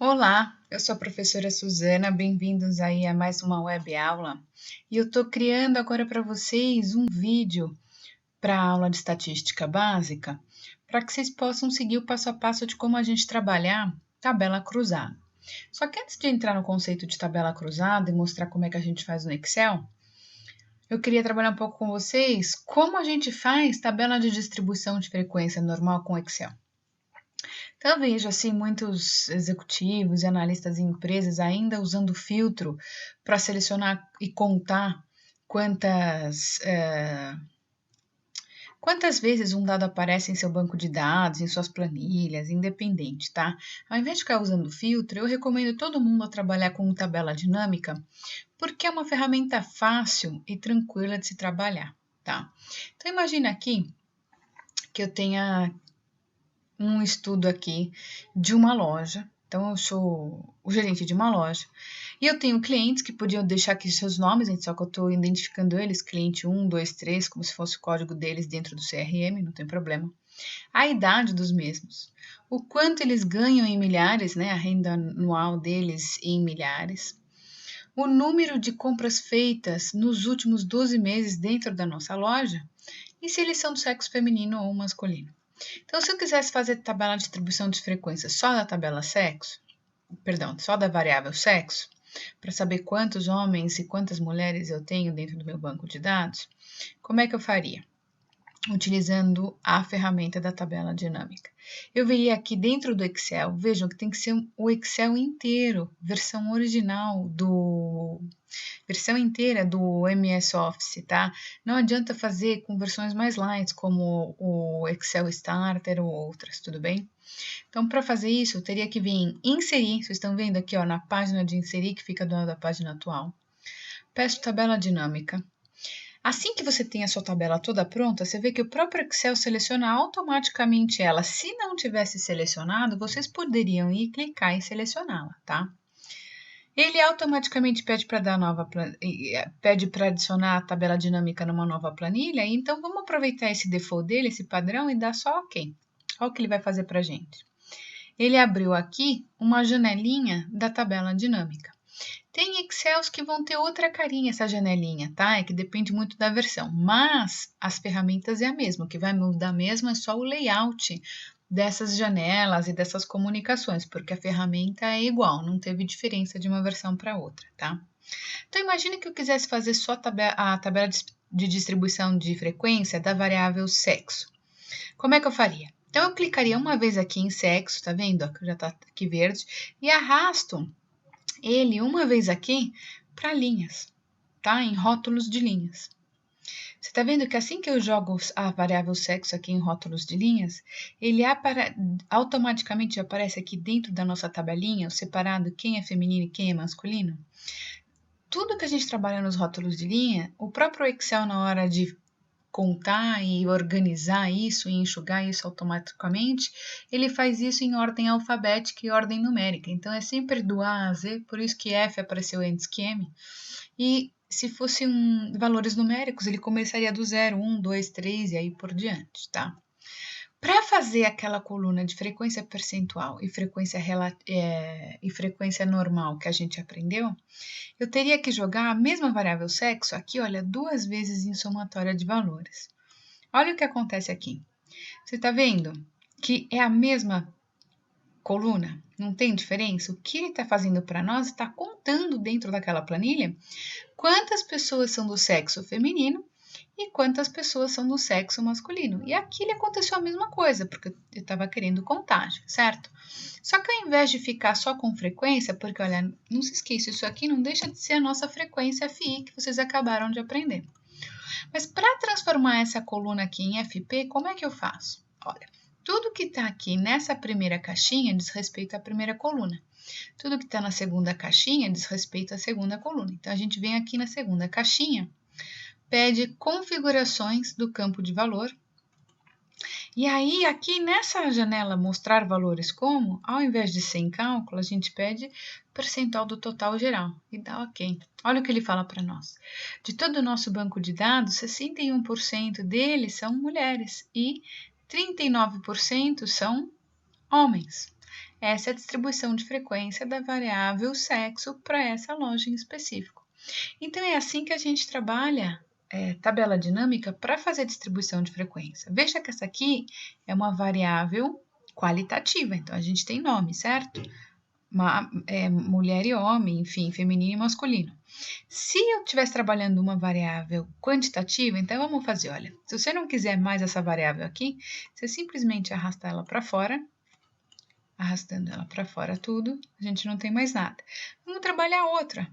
Olá, eu sou a professora Suzana, bem-vindos aí a mais uma web aula. E eu estou criando agora para vocês um vídeo para a aula de estatística básica, para que vocês possam seguir o passo a passo de como a gente trabalhar tabela cruzada. Só que antes de entrar no conceito de tabela cruzada e mostrar como é que a gente faz no Excel, eu queria trabalhar um pouco com vocês como a gente faz tabela de distribuição de frequência normal com Excel. Então, eu vejo assim muitos executivos e analistas em empresas ainda usando filtro para selecionar e contar quantas vezes um dado aparece em seu banco de dados, em suas planilhas, independente, tá? Ao invés de ficar usando filtro, eu recomendo todo mundo a trabalhar com tabela dinâmica, porque é uma ferramenta fácil e tranquila de se trabalhar, tá? Então, imagina aqui que eu tenha um estudo aqui de uma loja. Então, eu sou o gerente de uma loja. E eu tenho clientes que podiam deixar aqui seus nomes, só que eu estou identificando eles, cliente 1, 2, 3, como se fosse o código deles dentro do CRM, não tem problema. A idade dos mesmos. O quanto eles ganham em milhares, né? A renda anual deles em milhares. O número de compras feitas nos últimos 12 meses dentro da nossa loja. E se eles são do sexo feminino ou masculino. Então, se eu quisesse fazer tabela de distribuição de frequência só da tabela sexo, só da variável sexo, para saber quantos homens e quantas mulheres eu tenho dentro do meu banco de dados, como é que eu faria? Utilizando a ferramenta da tabela dinâmica. Eu veria aqui dentro do Excel, vejam que tem que ser o Excel inteiro, versão inteira do MS Office, tá? Não adianta fazer com versões mais light, como o Excel Starter ou outras, tudo bem? Então, para fazer isso, eu teria que vir em inserir, vocês estão vendo aqui, ó, na página de inserir, que fica do lado da página atual. Peço tabela dinâmica. Assim que você tem a sua tabela toda pronta, você vê que o próprio Excel seleciona automaticamente ela. Se não tivesse selecionado, vocês poderiam ir clicar e selecioná-la, tá? Ele automaticamente pede para adicionar a tabela dinâmica numa nova planilha, então vamos aproveitar esse default dele, esse padrão, e dar só OK. Olha o que ele vai fazer para a gente. Ele abriu aqui uma janelinha da tabela dinâmica. Tem Excels que vão ter outra carinha essa janelinha, tá? É que depende muito da versão, mas as ferramentas é a mesma, o que vai mudar mesmo é só o layout dessas janelas e dessas comunicações, porque a ferramenta é igual, não teve diferença de uma versão para outra, tá? Então, imagine que eu quisesse fazer só a tabela de distribuição de frequência da variável sexo. Como é que eu faria? Então, eu clicaria uma vez aqui em sexo, tá vendo? Já tá aqui verde, e arrasto ele uma vez aqui para linhas, tá? Em rótulos de linhas. Você está vendo que assim que eu jogo a variável sexo aqui em rótulos de linhas, ele automaticamente aparece aqui dentro da nossa tabelinha, o separado quem é feminino e quem é masculino? Tudo que a gente trabalha nos rótulos de linha, o próprio Excel na hora de contar e organizar isso e enxugar isso automaticamente, ele faz isso em ordem alfabética e ordem numérica. Então, é sempre do A a Z, por isso que F apareceu antes que M. E se fossem valores numéricos, ele começaria do 0, 1, 2, 3 e aí por diante, tá? Para fazer aquela coluna de frequência percentual e frequência normal que a gente aprendeu, eu teria que jogar a mesma variável sexo aqui, olha, 2 vezes em somatória de valores. Olha o que acontece aqui. Você está vendo que é a mesma coluna? Não tem diferença? O que ele está fazendo para nós está contando dentro daquela planilha quantas pessoas são do sexo feminino e quantas pessoas são do sexo masculino. E aqui ele aconteceu a mesma coisa, porque eu estava querendo contagem, certo? Só que ao invés de ficar só com frequência, porque olha, não se esqueça, isso aqui não deixa de ser a nossa frequência FI que vocês acabaram de aprender. Mas para transformar essa coluna aqui em FP, como é que eu faço? Olha, tudo que está aqui nessa primeira caixinha diz respeito à primeira coluna. Tudo que está na segunda caixinha diz respeito à segunda coluna. Então, a gente vem aqui na segunda caixinha, pede configurações do campo de valor. E aí, aqui nessa janela mostrar valores como, ao invés de 100 cálculo, a gente pede percentual do total geral e dá OK. Olha o que ele fala para nós. De todo o nosso banco de dados, 61% deles são mulheres e 39% são homens. essa é a distribuição de frequência da variável sexo para essa loja em específico. Então, é assim que a gente trabalha tabela dinâmica para fazer distribuição de frequência. Veja que essa aqui é uma variável qualitativa, então a gente tem nome, certo? Mulher e homem, enfim, feminino e masculino. Se eu estivesse trabalhando uma variável quantitativa, então vamos fazer, olha, se você não quiser mais essa variável aqui, você simplesmente arrasta ela para fora, arrastando ela para fora tudo, a gente não tem mais nada. Vamos trabalhar outra,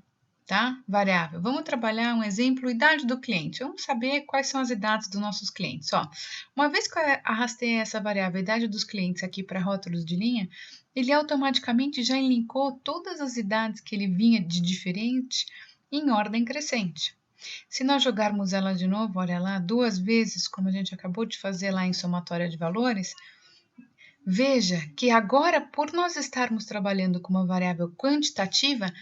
tá? Variável. Vamos trabalhar um exemplo, idade do cliente. Vamos saber quais são as idades dos nossos clientes. Ó, uma vez que eu arrastei essa variável, idade dos clientes aqui para rótulos de linha, ele automaticamente já linkou todas as idades que ele vinha de diferente em ordem crescente. Se nós jogarmos ela de novo, olha lá, 2 vezes, como a gente acabou de fazer lá em somatória de valores, veja que agora, por nós estarmos trabalhando com uma variável quantitativa,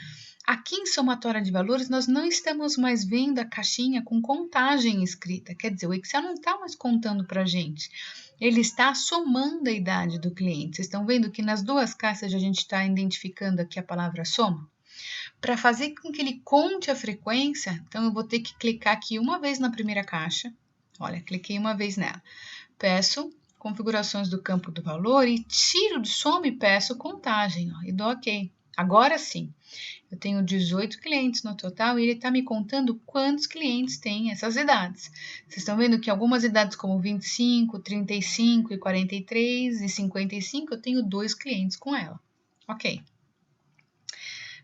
aqui em somatória de valores, nós não estamos mais vendo a caixinha com contagem escrita. Quer dizer, o Excel não está mais contando para a gente. Ele está somando a idade do cliente. Vocês estão vendo que nas 2 caixas a gente está identificando aqui a palavra soma? Para fazer com que ele conte a frequência, então eu vou ter que clicar aqui uma vez na primeira caixa. Olha, cliquei uma vez nela. Peço configurações do campo do valor e tiro de soma e peço contagem, ó, e dou OK. Agora sim, eu tenho 18 clientes no total e ele está me contando quantos clientes têm essas idades. Vocês estão vendo que algumas idades como 25, 35 e 43 e 55, eu tenho 2 clientes com ela. OK.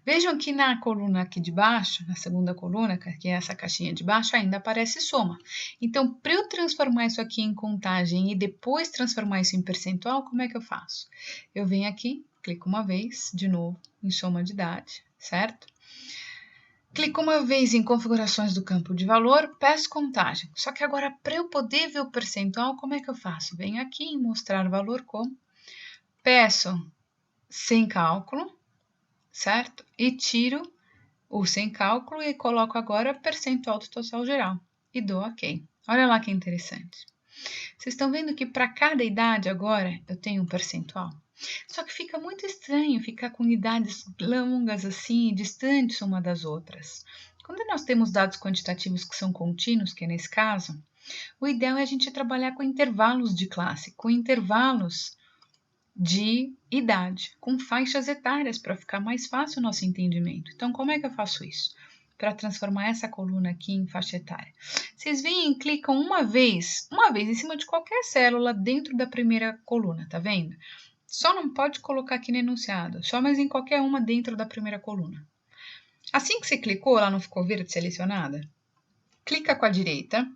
Vejam que na coluna aqui de baixo, na segunda coluna, que é essa caixinha de baixo, ainda aparece soma. Então, para eu transformar isso aqui em contagem e depois transformar isso em percentual, como é que eu faço? Eu venho aqui, clico uma vez, de novo, em soma de idade, certo? Clico uma vez em configurações do campo de valor, peço contagem. Só que agora, para eu poder ver o percentual, como é que eu faço? Venho aqui em mostrar valor como, peço sem cálculo, certo? E tiro o sem cálculo e coloco agora percentual do total geral e dou OK. Olha lá que interessante. Vocês estão vendo que para cada idade agora eu tenho um percentual? Só que fica muito estranho ficar com idades longas assim, distantes uma das outras. Quando nós temos dados quantitativos que são contínuos, que é nesse caso, o ideal é a gente trabalhar com intervalos de classe, com intervalos de idade, com faixas etárias, para ficar mais fácil o nosso entendimento. Então, como é que eu faço isso? Para transformar essa coluna aqui em faixa etária. Vocês vêm e clicam uma vez em cima de qualquer célula dentro da primeira coluna, tá vendo? Só não pode colocar aqui no enunciado, só mais em qualquer uma dentro da primeira coluna. Assim que você clicou, ela não ficou verde selecionada? Clica com a direita,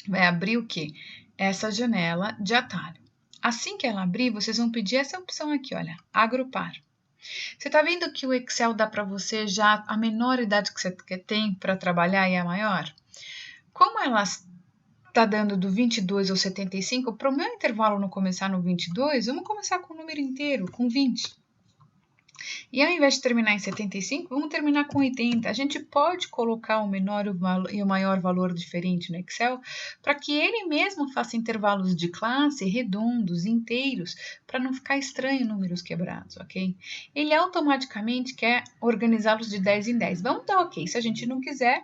vai abrir o quê? Essa janela de atalho. Assim que ela abrir, vocês vão pedir essa opção aqui, olha, agrupar. Você está vendo que o Excel dá para você já a menor idade que você tem para trabalhar e a maior? Como ela está dando do 22 ao 75, para o meu intervalo não começar no 22, vamos começar com o número inteiro, com 20. E ao invés de terminar em 75, vamos terminar com 80. A gente pode colocar o menor e o maior valor diferente no Excel para que ele mesmo faça intervalos de classe redondos, inteiros, para não ficar estranho números quebrados, ok? Ele automaticamente quer organizá-los de 10 em 10. Vamos dar ok. Se a gente não quiser,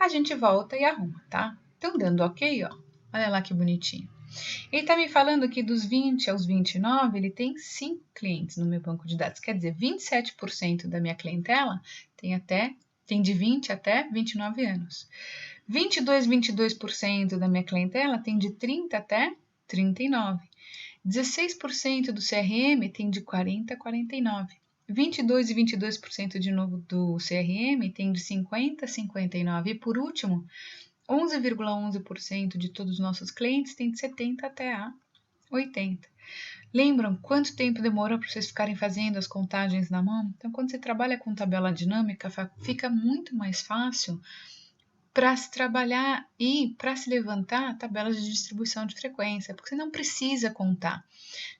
a gente volta e arruma, tá? Então, dando ok, ó. Olha lá que bonitinho. Ele está me falando que dos 20 aos 29, ele tem 5 clientes no meu banco de dados. Quer dizer, 27% da minha clientela tem de 20 até 29 anos. 22% da minha clientela tem de 30 até 39. 16% do CRM tem de 40 a 49. 22 e 22% de novo do CRM tem de 50 a 59. E por último, 11,11% de todos os nossos clientes tem de 70 até a 80. Lembram quanto tempo demorou para vocês ficarem fazendo as contagens na mão? Então, quando você trabalha com tabela dinâmica, fica muito mais fácil para se trabalhar e para se levantar tabelas de distribuição de frequência, porque você não precisa contar,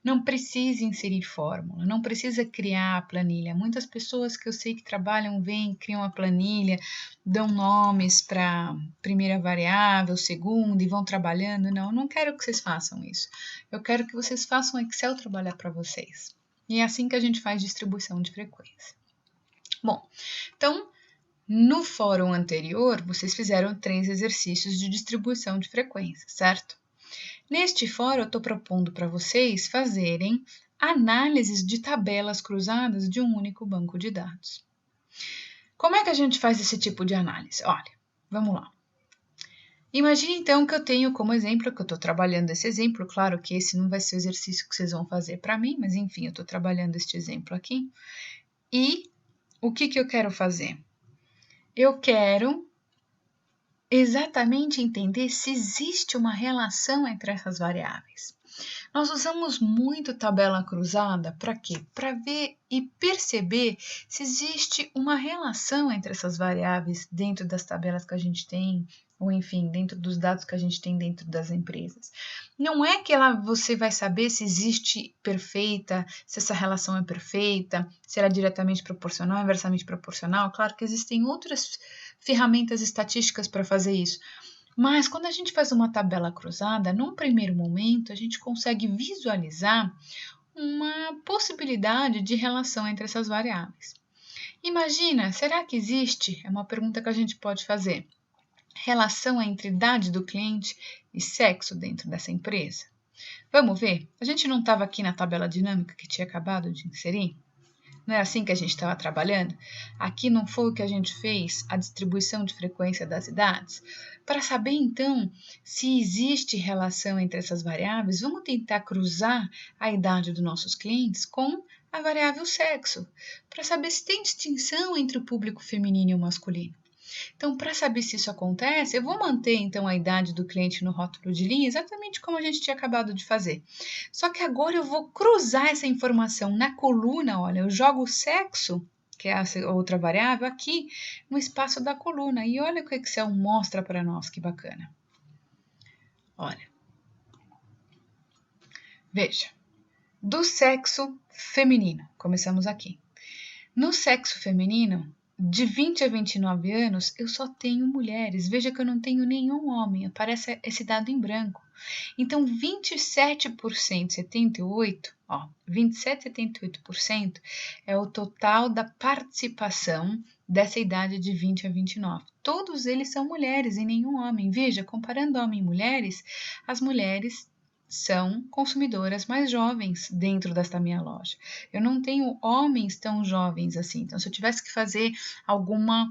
não precisa inserir fórmula, não precisa criar a planilha. Muitas pessoas que eu sei que trabalham, vêm, criam a planilha, dão nomes para primeira variável, segunda e vão trabalhando. Não quero que vocês façam isso. Eu quero que vocês façam o Excel trabalhar para vocês. E é assim que a gente faz distribuição de frequência. Bom, então, no fórum anterior, vocês fizeram 3 exercícios de distribuição de frequência, certo? Neste fórum, eu estou propondo para vocês fazerem análises de tabelas cruzadas de um único banco de dados. Como é que a gente faz esse tipo de análise? Olha, vamos lá. Imagine então que eu tenho como exemplo, que eu estou trabalhando esse exemplo, claro que esse não vai ser o exercício que vocês vão fazer para mim, mas enfim, eu estou trabalhando este exemplo aqui. E o que eu quero fazer? Eu quero exatamente entender se existe uma relação entre essas variáveis. Nós usamos muito tabela cruzada para quê? Para ver e perceber se existe uma relação entre essas variáveis dentro das tabelas que a gente tem, ou enfim, dentro dos dados que a gente tem dentro das empresas. Não é que você vai saber se existe perfeita, se essa relação é perfeita, se ela é diretamente proporcional, inversamente proporcional. Claro que existem outras ferramentas estatísticas para fazer isso. Mas quando a gente faz uma tabela cruzada, num primeiro momento, a gente consegue visualizar uma possibilidade de relação entre essas variáveis. Imagina, será que existe? É uma pergunta que a gente pode fazer. Relação entre idade do cliente e sexo dentro dessa empresa? Vamos ver? A gente não estava aqui na tabela dinâmica que tinha acabado de inserir? Não é assim que a gente estava trabalhando? Aqui não foi o que a gente fez, a distribuição de frequência das idades? Para saber, então, se existe relação entre essas variáveis, vamos tentar cruzar a idade dos nossos clientes com a variável sexo, para saber se tem distinção entre o público feminino e o masculino. Então, para saber se isso acontece, eu vou manter então a idade do cliente no rótulo de linha, exatamente como a gente tinha acabado de fazer. Só que agora eu vou cruzar essa informação na coluna, olha, eu jogo o sexo, que é a outra variável, aqui no espaço da coluna. E olha o que o Excel mostra para nós, que bacana. Olha. Veja, do sexo feminino, começamos aqui. No sexo feminino, de 20 a 29 anos, eu só tenho mulheres. Veja que eu não tenho nenhum homem, aparece esse dado em branco. Então, 27%, 78% é o total da participação dessa idade de 20 a 29. Todos eles são mulheres e nenhum homem. Veja, comparando homem e mulheres, as mulheres são consumidoras mais jovens dentro desta minha loja. Eu não tenho homens tão jovens assim. Então, se eu tivesse que fazer alguma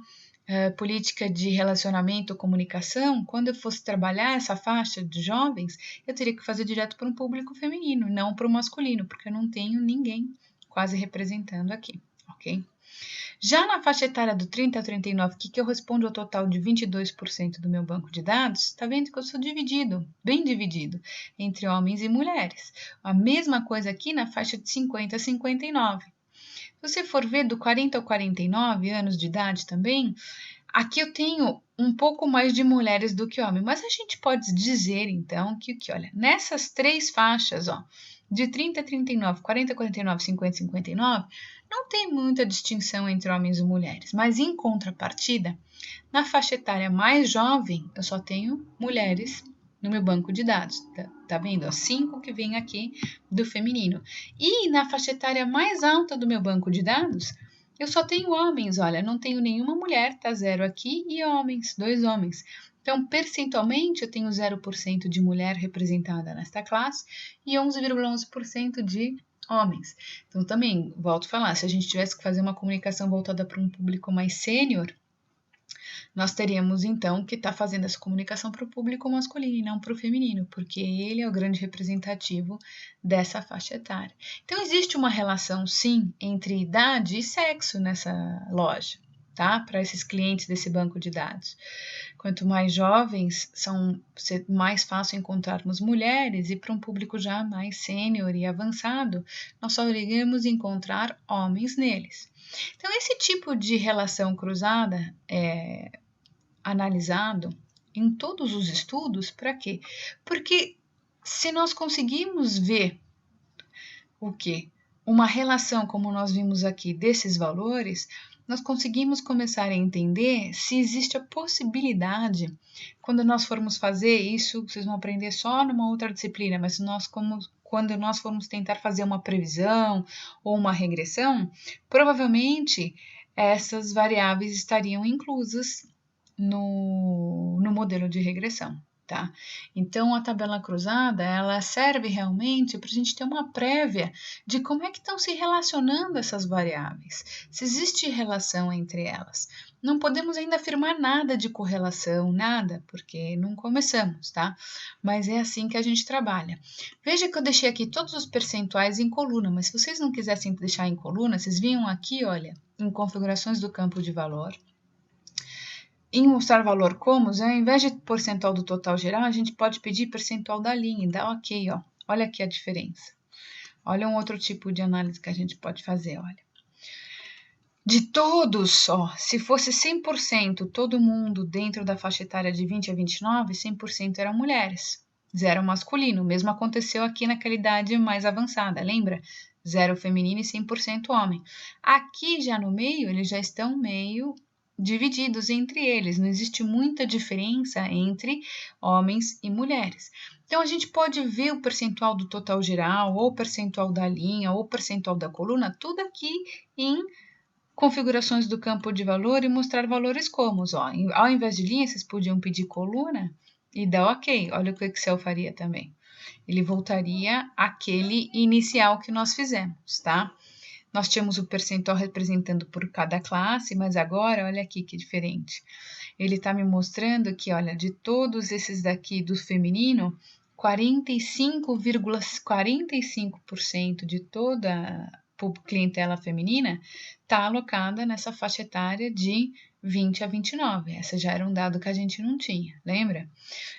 política de relacionamento ou comunicação, quando eu fosse trabalhar essa faixa de jovens, eu teria que fazer direto para um público feminino, não para o masculino, porque eu não tenho ninguém quase representando aqui, ok? Já na faixa etária do 30 a 39, que eu respondo ao total de 22% do meu banco de dados, está vendo que eu sou dividido, bem dividido, entre homens e mulheres. A mesma coisa aqui na faixa de 50 a 59. Se você for ver do 40 ao 49 anos de idade também, aqui eu tenho um pouco mais de mulheres do que homens, mas a gente pode dizer então que olha, nessas 3 faixas, ó, de 30 a 39, 40 a 49, 50 a 59, não tem muita distinção entre homens e mulheres, mas em contrapartida, na faixa etária mais jovem, eu só tenho mulheres no meu banco de dados, tá vendo? Ó, 5 que vem aqui do feminino. E na faixa etária mais alta do meu banco de dados, eu só tenho homens, olha, não tenho nenhuma mulher, tá 0 aqui, e homens, 2 homens. Então, percentualmente, eu tenho 0% de mulher representada nesta classe e 11,11% de homens. Então, também, volto a falar, se a gente tivesse que fazer uma comunicação voltada para um público mais sênior, nós teríamos, então, que estar fazendo essa comunicação para o público masculino e não para o feminino, porque ele é o grande representativo dessa faixa etária. Então, existe uma relação, sim, entre idade e sexo nessa loja, tá? Para esses clientes desse banco de dados. Quanto mais jovens, mais fácil encontrarmos mulheres, e para um público já mais sênior e avançado, nós só iremos encontrar homens neles. Então, esse tipo de relação cruzada é analisado em todos os estudos, para quê? Porque se nós conseguimos ver o quê? Uma relação, como nós vimos aqui, desses valores, nós conseguimos começar a entender se existe a possibilidade, quando nós formos fazer isso, vocês vão aprender só numa outra disciplina, mas nós quando nós formos tentar fazer uma previsão ou uma regressão, provavelmente essas variáveis estariam inclusas no modelo de regressão. Tá? Então, a tabela cruzada, ela serve realmente para a gente ter uma prévia de como é que estão se relacionando essas variáveis, se existe relação entre elas. Não podemos ainda afirmar nada de correlação, nada, porque não começamos, tá? Mas é assim que a gente trabalha. Veja que eu deixei aqui todos os percentuais em coluna, mas se vocês não quisessem deixar em coluna, vocês vinham aqui, olha, em configurações do campo de valor. Em mostrar valor como, ao invés de percentual do total geral, a gente pode pedir percentual da linha e dá ok, ó. Olha aqui a diferença. Olha um outro tipo de análise que a gente pode fazer, olha. De todos, ó, se fosse 100% todo mundo dentro da faixa etária de 20 a 29, 100% eram mulheres. 0 masculino. O mesmo aconteceu aqui naquela idade mais avançada, lembra? 0 feminino e 100% homem. Aqui já no meio, eles já estão meio divididos entre eles, não existe muita diferença entre homens e mulheres. Então, a gente pode ver o percentual do total geral, ou o percentual da linha, ou o percentual da coluna, tudo aqui em configurações do campo de valor e mostrar valores como, ó, ao invés de linha, vocês podiam pedir coluna e dar ok, olha o que o Excel faria também. Ele voltaria àquele inicial que nós fizemos, tá? Nós tínhamos o percentual representando por cada classe, mas agora, olha aqui que diferente. Ele está me mostrando que, olha, de todos esses daqui do feminino, 45,45% de toda a clientela feminina está alocada nessa faixa etária de 20 a 29. Essa já era um dado que a gente não tinha, lembra?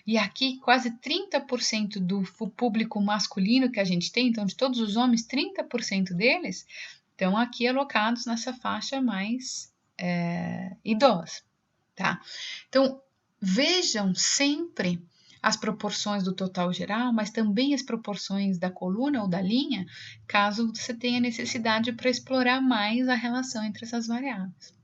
E aqui, quase 30% do público masculino que a gente tem, então de todos os homens, 30% deles estão aqui alocados nessa faixa mais idosa, tá? Então, vejam sempre as proporções do total geral, mas também as proporções da coluna ou da linha, caso você tenha necessidade para explorar mais a relação entre essas variáveis.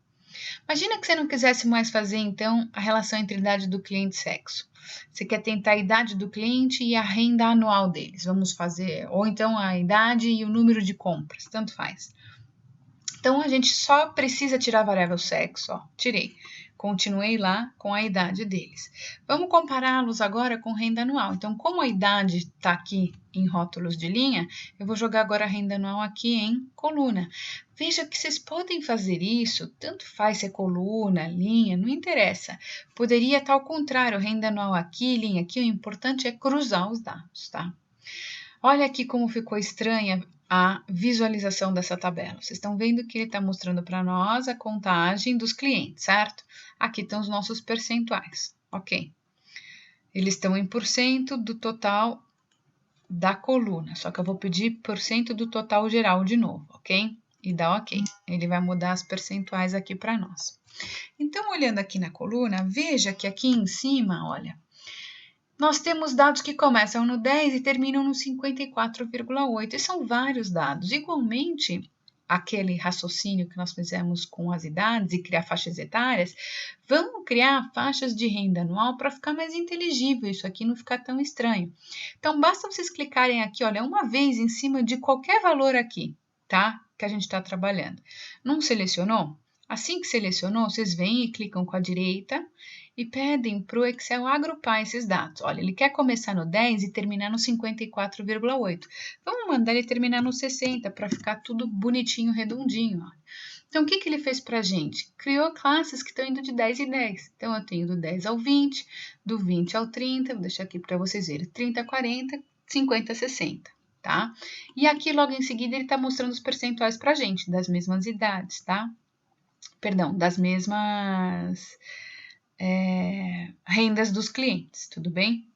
Imagina que você não quisesse mais fazer, então, a relação entre a idade do cliente e sexo. Você quer tentar a idade do cliente e a renda anual deles. Vamos fazer, ou então a idade e o número de compras, tanto faz. Então, a gente só precisa tirar a variável sexo, ó, tirei. Continuei lá com a idade deles. Vamos compará-los agora com renda anual. Então, como a idade está aqui em rótulos de linha, eu vou jogar agora a renda anual aqui em coluna. Veja que vocês podem fazer isso, tanto faz se é coluna, linha, não interessa. Poderia estar ao contrário, renda anual aqui, linha aqui, o importante é cruzar os dados, tá? Olha aqui como ficou estranha a visualização dessa tabela. Vocês estão vendo que ele está mostrando para nós a contagem dos clientes, certo? Aqui estão os nossos percentuais, ok? Eles estão em porcento do total da coluna, só que eu vou pedir porcento do total geral de novo, ok? E dá ok. Ele vai mudar as percentuais aqui para nós. Então, olhando aqui na coluna, veja que aqui em cima, olha, nós temos dados que começam no 10 e terminam no 54,8, e são vários dados. Igualmente, aquele raciocínio que nós fizemos com as idades e criar faixas etárias, vamos criar faixas de renda anual para ficar mais inteligível, isso aqui não ficar tão estranho. Então, basta vocês clicarem aqui, olha, uma vez em cima de qualquer valor aqui, tá? Que a gente está trabalhando. Não selecionou? Assim que selecionou, vocês vêm e clicam com a direita e pedem para o Excel agrupar esses dados. Olha, ele quer começar no 10 e terminar no 54,8. Vamos mandar ele terminar no 60 para ficar tudo bonitinho, redondinho. Ó. Então, o que ele fez para a gente? Criou classes que estão indo de 10 em 10. Então, eu tenho do 10 ao 20, do 20 ao 30, vou deixar aqui para vocês verem, 30 a 40, 50 a 60. Tá? E aqui, logo em seguida, ele está mostrando os percentuais para a gente, das mesmas idades, tá? Perdão, das mesmas rendas dos clientes, tudo bem?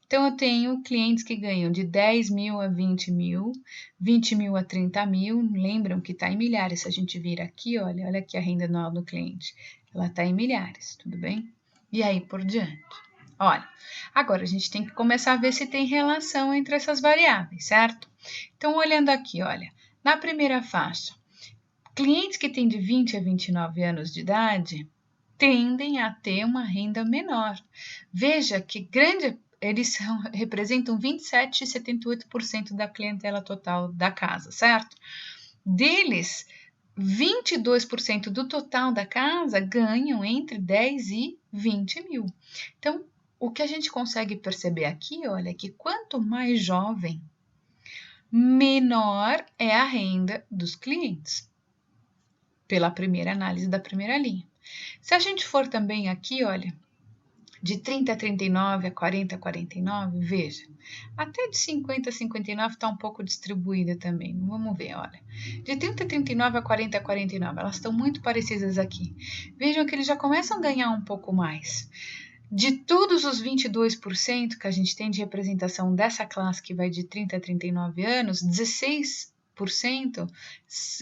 Então, eu tenho clientes que ganham de 10 mil a 20 mil, 20 mil a 30 mil, lembram que está em milhares, se a gente vir aqui, olha aqui a renda anual do cliente, ela está em milhares, tudo bem? E aí por diante. Olha, agora a gente tem que começar a ver se tem relação entre essas variáveis, certo? Então, olhando aqui, olha, na primeira faixa, clientes que têm de 20 a 29 anos de idade tendem a ter uma renda menor. Veja que grande eles representam 27,78% da clientela total da casa, certo? Deles, 22% do total da casa ganham entre 10 e 20 mil. Então, o que a gente consegue perceber aqui, olha, é que quanto mais jovem, menor é a renda dos clientes, pela primeira análise da primeira linha. Se a gente for também aqui, olha, de 30 a 39, a 40 a 49, veja, até de 50 a 59 está um pouco distribuída também, vamos ver, olha. De 30 a 39 a 40 a 49, elas estão muito parecidas aqui. Vejam que eles já começam a ganhar um pouco mais. De todos os 22% que a gente tem de representação dessa classe que vai de 30 a 39 anos, 16%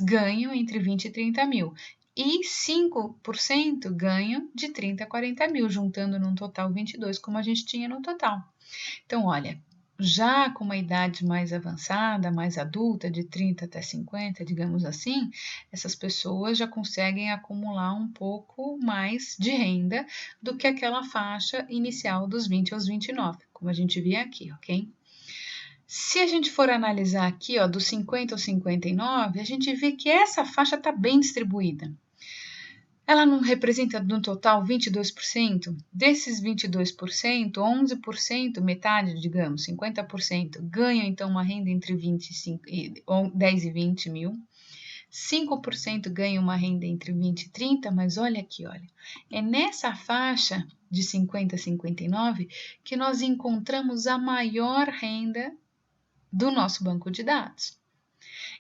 ganham entre 20 e 30 mil. E 5% ganham de 30 a 40 mil, juntando num total 22, como a gente tinha no total. Então, olha, já com uma idade mais avançada, mais adulta, de 30 até 50, digamos assim, essas pessoas já conseguem acumular um pouco mais de renda do que aquela faixa inicial dos 20 aos 29, como a gente vê aqui, ok? Se a gente for analisar aqui, ó, dos 50 aos 59, a gente vê que essa faixa está bem distribuída. Ela não representa no total 22%? Desses 22%, 11%, metade, digamos, 50%, ganham então uma renda entre 10 e 20 mil. 5% ganham uma renda entre 20 e 30, mas olha aqui, olha. É nessa faixa de 50 a 59 que nós encontramos a maior renda do nosso banco de dados.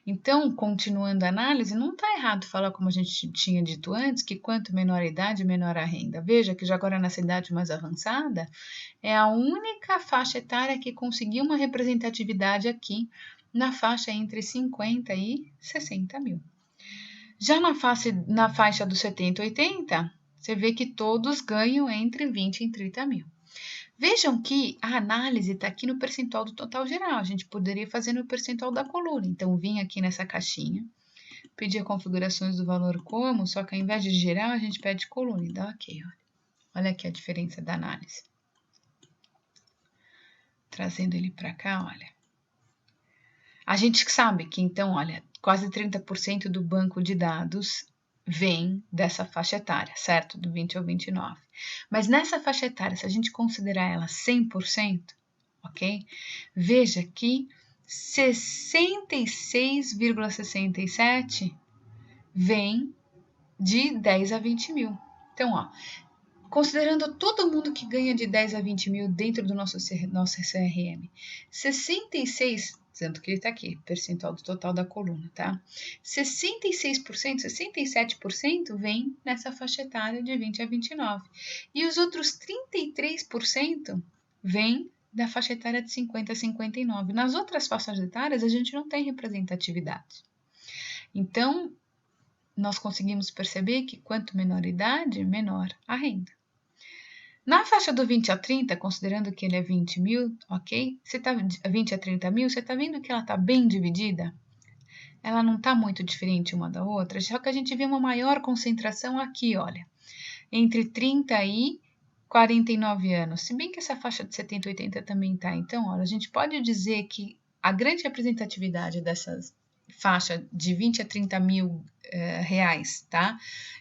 Então, continuando a análise, não está errado falar como a gente tinha dito antes, que quanto menor a idade, menor a renda. Veja que já agora nessa idade mais avançada, é a única faixa etária que conseguiu uma representatividade aqui na faixa entre 50 e 60 mil. Já na faixa dos 70 e 80, você vê que todos ganham entre 20 e 30 mil. Vejam que a análise está aqui no percentual do total geral. A gente poderia fazer no percentual da coluna. Então, vim aqui nessa caixinha, pedir configurações do valor como, só que ao invés de geral, a gente pede coluna. E dá ok, olha. Olha aqui a diferença da análise. Trazendo ele para cá, olha. A gente sabe que, então, olha, quase 30% do banco de dados vem dessa faixa etária, certo? Do 20 ao 29. Mas nessa faixa etária, se a gente considerar ela 100%, ok? Veja que 66,67 vem de 10 a 20 mil. Então, ó, considerando todo mundo que ganha de 10 a 20 mil dentro do nosso CRM, 66%, tanto que ele está aqui, percentual do total da coluna, tá? 66%, 67% vem nessa faixa etária de 20 a 29. E os outros 33% vem da faixa etária de 50 a 59. Nas outras faixas etárias, a gente não tem representatividade. Então, nós conseguimos perceber que quanto menor a idade, menor a renda. Na faixa do 20 a 30, considerando que ele é 20 mil, ok? 20 a 30 mil, você está vendo que ela está bem dividida? Ela não está muito diferente uma da outra, só que a gente vê uma maior concentração aqui, olha, entre 30 e 49 anos. Se bem que essa faixa de 70 e 80 também está. Então, olha, a gente pode dizer que a grande representatividade dessas faixa de 20 a 30 mil reais, tá?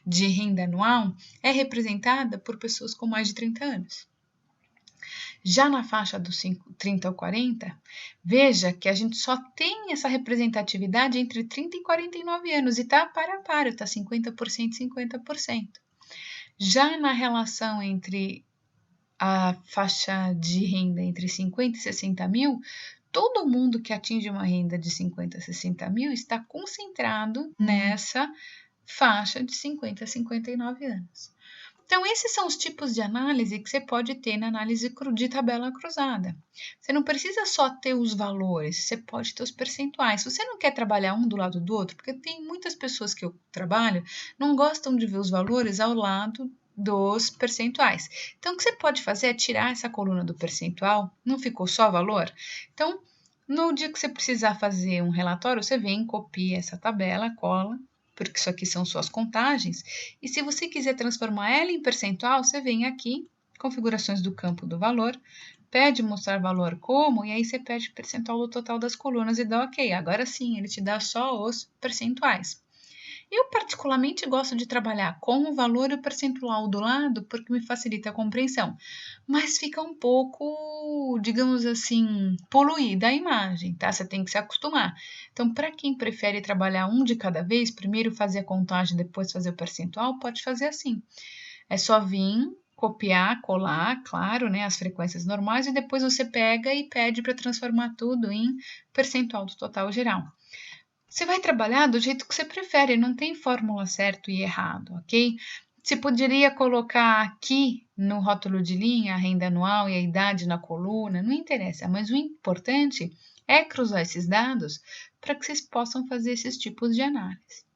De renda anual é representada por pessoas com mais de 30 anos. Já na faixa dos 30 ou 40, veja que a gente só tem essa representatividade entre 30 e 49 anos e tá para, tá 50% e 50%. Já na relação entre a faixa de renda entre 50 e 60 mil, todo mundo que atinge uma renda de 50 a 60 mil está concentrado nessa faixa de 50 a 59 anos. Então, esses são os tipos de análise que você pode ter na análise de tabela cruzada. Você não precisa só ter os valores, você pode ter os percentuais. Se você não quer trabalhar um do lado do outro, porque tem muitas pessoas que eu trabalho, não gostam de ver os valores ao lado dos percentuais. Então, o que você pode fazer é tirar essa coluna do percentual, não ficou só valor? Então, no dia que você precisar fazer um relatório, você vem, copia essa tabela, cola, porque isso aqui são suas contagens, e se você quiser transformar ela em percentual, você vem aqui, configurações do campo do valor, pede mostrar valor como, e aí você pede percentual do total das colunas e dá ok. Agora sim, ele te dá só os percentuais. Eu particularmente gosto de trabalhar com o valor e o percentual do lado porque me facilita a compreensão, mas fica um pouco, digamos assim, poluída a imagem, tá? Você tem que se acostumar. Então, para quem prefere trabalhar um de cada vez, primeiro fazer a contagem, depois fazer o percentual, pode fazer assim. É só vir, copiar, colar, claro, né, as frequências normais e depois você pega e pede para transformar tudo em percentual do total geral. Você vai trabalhar do jeito que você prefere, não tem fórmula certo e errado, ok? Você poderia colocar aqui no rótulo de linha a renda anual e a idade na coluna, não interessa, mas o importante é cruzar esses dados para que vocês possam fazer esses tipos de análise.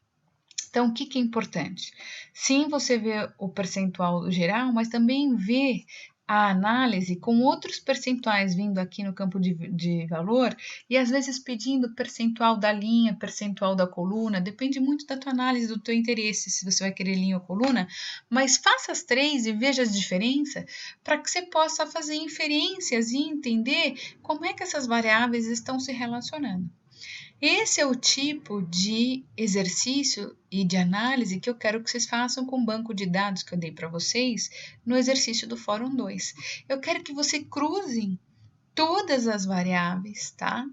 Então, o que é importante? Sim, você vê o percentual geral, mas também vê a análise com outros percentuais vindo aqui no campo de valor e às vezes pedindo percentual da linha, percentual da coluna, depende muito da tua análise, do teu interesse, se você vai querer linha ou coluna, mas faça as três e veja as diferenças para que você possa fazer inferências e entender como é que essas variáveis estão se relacionando. Esse é o tipo de exercício e de análise que eu quero que vocês façam com o banco de dados que eu dei para vocês no exercício do Fórum 2. Eu quero que você cruzem todas as variáveis, tá?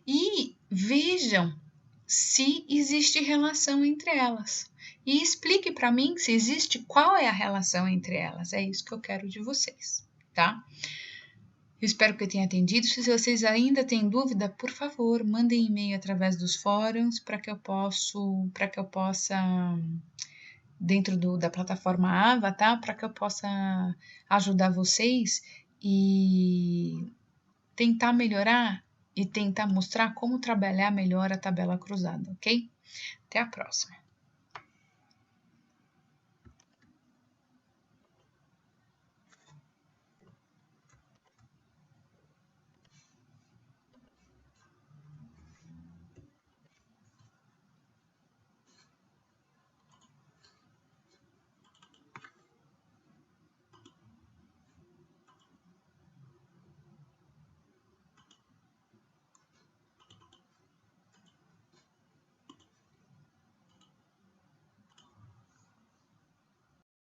E vejam se existe relação entre elas. E explique para mim se existe, qual é a relação entre elas. É isso que eu quero de vocês, tá? Eu espero que eu tenha atendido. Se vocês ainda têm dúvida, por favor, mandem e-mail através dos fóruns para que eu possa, dentro da plataforma Ava, tá? Para que eu possa ajudar vocês e tentar melhorar e tentar mostrar como trabalhar melhor a tabela cruzada, ok? Até a próxima.